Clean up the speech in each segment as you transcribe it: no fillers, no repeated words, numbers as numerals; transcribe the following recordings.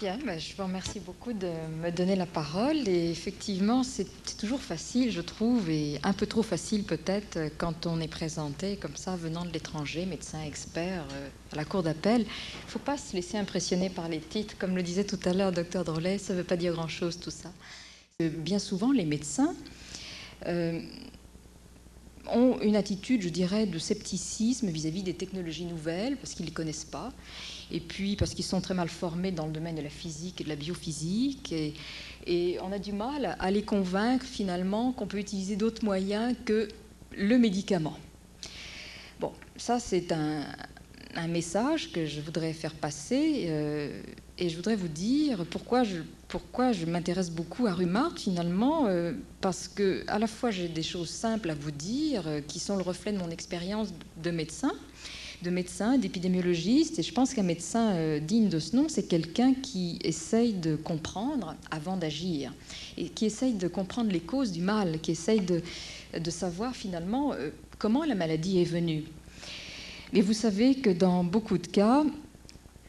Bien, je vous remercie beaucoup de me donner la parole. Et effectivement, c'est toujours facile, je trouve, et un peu trop facile peut-être, quand on est présenté comme ça, venant de l'étranger, médecin expert à la cour d'appel. Il ne faut pas se laisser impressionner par les titres. Comme le disait tout à l'heure Dr Drolet, ça ne veut pas dire grand-chose tout ça. Bien souvent, les médecins ont une attitude, je dirais, de scepticisme vis-à-vis des technologies nouvelles, parce qu'ils ne les connaissent pas, et puis parce qu'ils sont très mal formés dans le domaine de la physique et de la biophysique, et on a du mal à les convaincre finalement qu'on peut utiliser d'autres moyens que le médicament. Bon, ça c'est un message que je voudrais faire passer, et je voudrais vous dire pourquoi je m'intéresse beaucoup à Rummart finalement, parce que à la fois j'ai des choses simples à vous dire qui sont le reflet de mon expérience de médecin, d'épidémiologiste, et je pense qu'un médecin digne de ce nom, c'est quelqu'un qui essaye de comprendre avant d'agir, et qui essaye de comprendre les causes du mal, qui essaye de savoir finalement comment la maladie est venue. Mais vous savez que dans beaucoup de cas,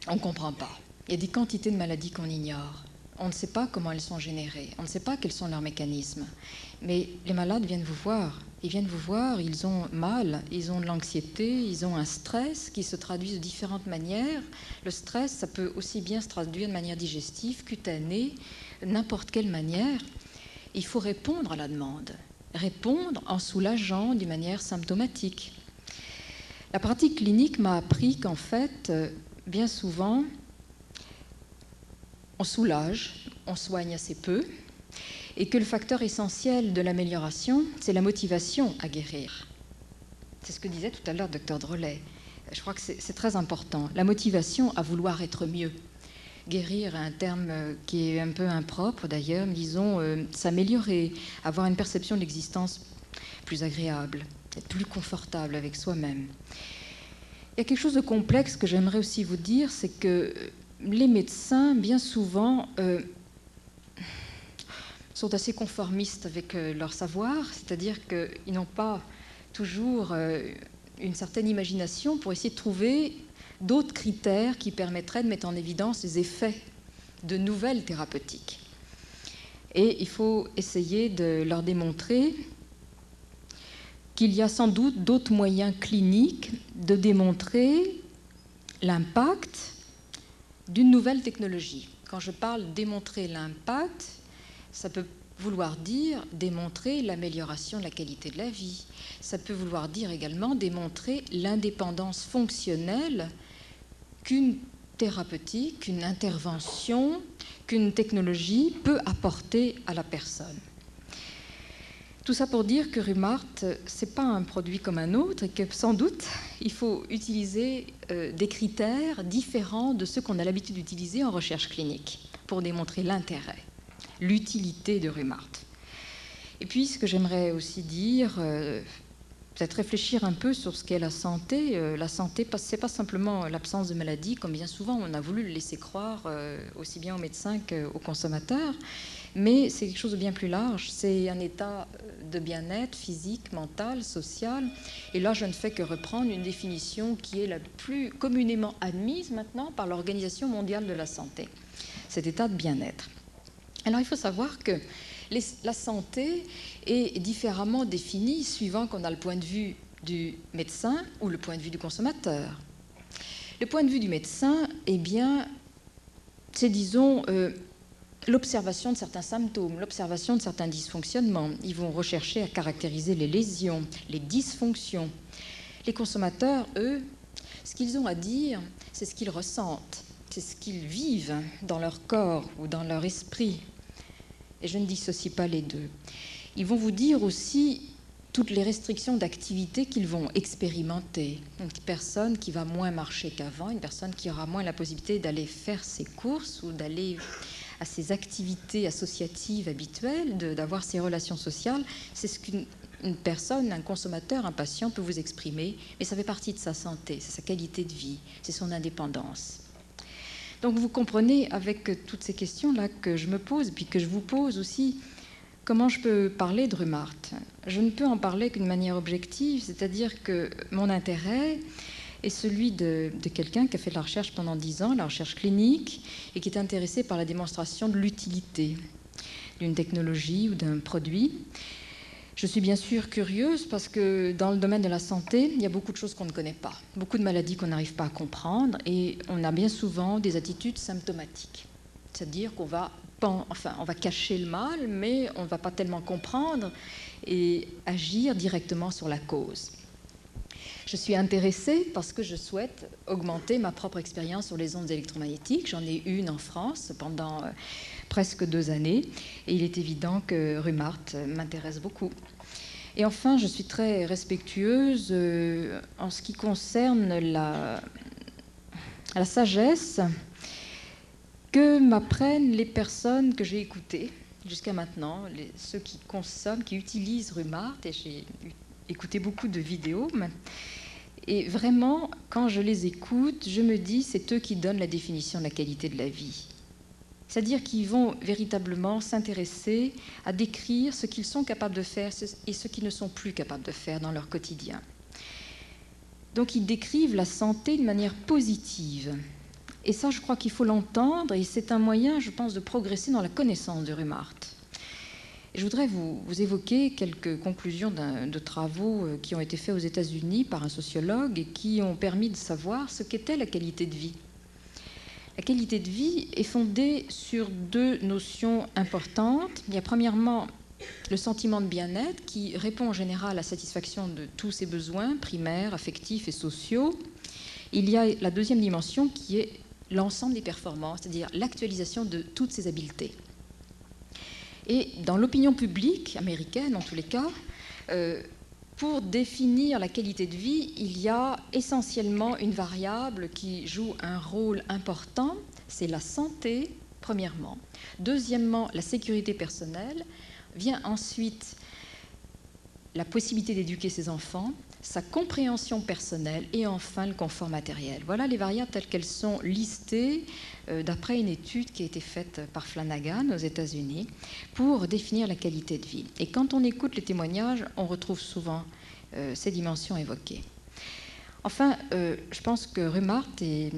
on ne comprend pas. Il y a des quantités de maladies qu'on ignore. On ne sait pas comment elles sont générées. On ne sait pas quels sont leurs mécanismes. Mais les malades viennent vous voir. Ils viennent vous voir, ils ont mal, ils ont de l'anxiété, ils ont un stress qui se traduit de différentes manières. Le stress, ça peut aussi bien se traduire de manière digestive, cutanée, n'importe quelle manière. Il faut répondre à la demande. Répondre en soulageant d'une manière symptomatique. La pratique clinique m'a appris qu'en fait, bien souvent, on soulage, on soigne assez peu, et que le facteur essentiel de l'amélioration, c'est la motivation à guérir. C'est ce que disait tout à l'heure le Dr Drolet. Je crois que c'est très important. La motivation à vouloir être mieux. Guérir, un terme qui est un peu impropre d'ailleurs, disons, s'améliorer, avoir une perception de l'existence plus agréable, être plus confortable avec soi-même. Il y a quelque chose de complexe que j'aimerais aussi vous dire, c'est que les médecins, bien souvent, sont assez conformistes avec leur savoir, c'est-à-dire qu'ils n'ont pas toujours une certaine imagination pour essayer de trouver d'autres critères qui permettraient de mettre en évidence les effets de nouvelles thérapeutiques. Et il faut essayer de leur démontrer qu'il y a sans doute d'autres moyens cliniques de démontrer l'impact d'une nouvelle technologie. Quand je parle démontrer l'impact, ça peut vouloir dire démontrer l'amélioration de la qualité de la vie. Ça peut vouloir dire également démontrer l'indépendance fonctionnelle qu'une thérapeutique, qu'une intervention, qu'une technologie peut apporter à la personne. Tout ça pour dire que Rummart, ce n'est pas un produit comme un autre et que sans doute, il faut utiliser des critères différents de ceux qu'on a l'habitude d'utiliser en recherche clinique pour démontrer l'intérêt, l'utilité de Rummart. Et puis, ce que j'aimerais aussi dire, peut-être réfléchir un peu sur ce qu'est la santé. La santé, ce n'est pas simplement l'absence de maladie, comme bien souvent on a voulu le laisser croire, aussi bien aux médecins qu'aux consommateurs. Mais c'est quelque chose de bien plus large. C'est un état de bien-être physique, mental, social. Et là, je ne fais que reprendre une définition qui est la plus communément admise maintenant par l'Organisation mondiale de la santé. Cet état de bien-être. Alors, il faut savoir que la santé est différemment définie suivant qu'on a le point de vue du médecin ou le point de vue du consommateur. Le point de vue du médecin, eh bien, c'est, disons, l'observation de certains symptômes, l'observation de certains dysfonctionnements. Ils vont rechercher à caractériser les lésions, les dysfonctions. Les consommateurs, eux, ce qu'ils ont à dire, c'est ce qu'ils ressentent, c'est ce qu'ils vivent dans leur corps ou dans leur esprit. Et je ne dissocie pas les deux. Ils vont vous dire aussi toutes les restrictions d'activité qu'ils vont expérimenter. Une personne qui va moins marcher qu'avant, une personne qui aura moins la possibilité d'aller faire ses courses ou d'aller à ses activités associatives habituelles, d'avoir ses relations sociales. C'est ce qu'une personne, un consommateur, un patient peut vous exprimer, mais ça fait partie de sa santé, c'est sa qualité de vie, c'est son indépendance. Donc vous comprenez avec toutes ces questions-là que je me pose, puis que je vous pose aussi, comment je peux parler de Rummart ? Je ne peux en parler qu'une manière objective, c'est-à-dire que mon intérêt est celui de quelqu'un qui a fait de la recherche pendant 10 ans, la recherche clinique, et qui est intéressé par la démonstration de l'utilité d'une technologie ou d'un produit. Je suis bien sûr curieuse parce que dans le domaine de la santé, il y a beaucoup de choses qu'on ne connaît pas, beaucoup de maladies qu'on n'arrive pas à comprendre, et on a bien souvent des attitudes symptomatiques. C'est-à-dire qu'on va cacher le mal, mais on ne va pas tellement comprendre et agir directement sur la cause. Je suis intéressée parce que je souhaite augmenter ma propre expérience sur les ondes électromagnétiques. J'en ai une en France pendant presque 2 années, et il est évident que Rummart m'intéresse beaucoup. Et enfin, je suis très respectueuse en ce qui concerne la sagesse que m'apprennent les personnes que j'ai écoutées jusqu'à maintenant, ceux qui consomment, qui utilisent Rummart, et j'ai écouté beaucoup de vidéos. Et vraiment, quand je les écoute, je me dis, c'est eux qui donnent la définition de la qualité de la vie. C'est-à-dire qu'ils vont véritablement s'intéresser à décrire ce qu'ils sont capables de faire et ce qu'ils ne sont plus capables de faire dans leur quotidien. Donc ils décrivent la santé de manière positive. Et ça, je crois qu'il faut l'entendre, et c'est un moyen, je pense, de progresser dans la connaissance de Rummart. Je voudrais vous évoquer quelques conclusions de travaux qui ont été faits aux États-Unis par un sociologue et qui ont permis de savoir ce qu'était la qualité de vie. La qualité de vie est fondée sur 2 notions importantes. Il y a premièrement le sentiment de bien-être qui répond en général à la satisfaction de tous ses besoins primaires, affectifs et sociaux. Il y a la deuxième dimension qui est l'ensemble des performances, c'est-à-dire l'actualisation de toutes ses habiletés. Et dans l'opinion publique américaine, en tous les cas, pour définir la qualité de vie, il y a essentiellement une variable qui joue un rôle important, c'est la santé, premièrement. Deuxièmement, la sécurité personnelle. Vient ensuite la possibilité d'éduquer ses enfants, sa compréhension personnelle et enfin le confort matériel. Voilà les variables telles qu'elles sont listées d'après une étude qui a été faite par Flanagan aux États-Unis pour définir la qualité de vie. Et quand on écoute les témoignages, on retrouve souvent ces dimensions évoquées. Enfin, je pense que Rummart est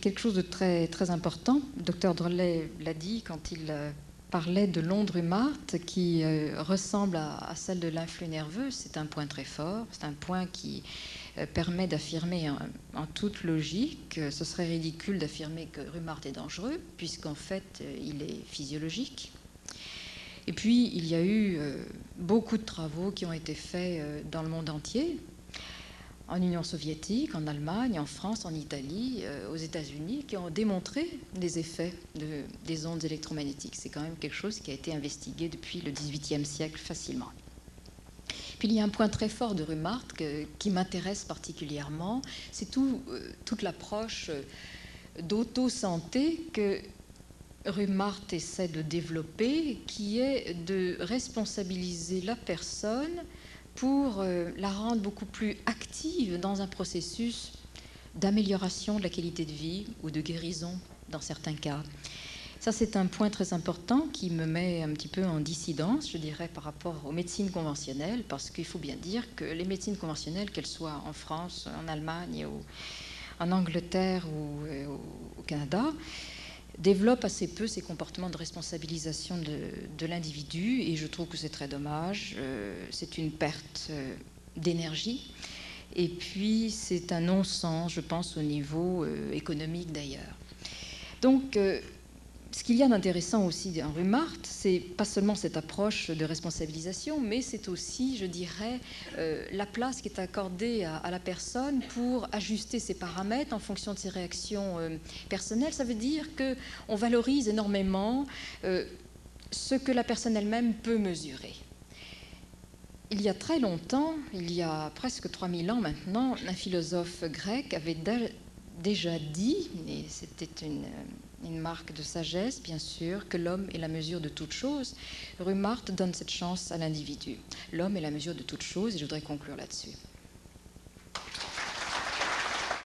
quelque chose de très, très important. Le docteur Drolet l'a dit quand il parlait de l'onde Rummart qui ressemble à celle de l'influx nerveux. C'est un point très fort, c'est un point qui permet d'affirmer en toute logique, ce serait ridicule d'affirmer que Rummart est dangereux, puisqu'en fait il est physiologique. Et puis il y a eu beaucoup de travaux qui ont été faits dans le monde entier, en Union soviétique, en Allemagne, en France, en Italie, aux États-Unis, qui ont démontré les effets des ondes électromagnétiques. C'est quand même quelque chose qui a été investigué depuis le XVIIIe siècle facilement. Puis il y a un point très fort de Rummart qui m'intéresse particulièrement, c'est toute l'approche d'auto-santé que Rummart essaie de développer, qui est de responsabiliser la personne pour la rendre beaucoup plus active dans un processus d'amélioration de la qualité de vie ou de guérison dans certains cas. Ça, c'est un point très important qui me met un petit peu en dissidence, je dirais, par rapport aux médecines conventionnelles, parce qu'il faut bien dire que les médecines conventionnelles, qu'elles soient en France, en Allemagne, ou en Angleterre ou au Canada, développe assez peu ces comportements de responsabilisation de l'individu, et je trouve que c'est très dommage. C'est une perte d'énergie, et puis c'est un non-sens, je pense, au niveau économique d'ailleurs. Donc, ce qu'il y a d'intéressant aussi dans Rummart, c'est pas seulement cette approche de responsabilisation, mais c'est aussi, je dirais, la place qui est accordée à la personne pour ajuster ses paramètres en fonction de ses réactions personnelles. Ça veut dire qu'on valorise énormément ce que la personne elle-même peut mesurer. Il y a très longtemps, il y a presque 3000 ans maintenant, un philosophe grec avait déjà dit, et c'était une marque de sagesse, bien sûr, que l'homme est la mesure de toute chose. Rummart donne cette chance à l'individu. L'homme est la mesure de toute chose, et je voudrais conclure là-dessus.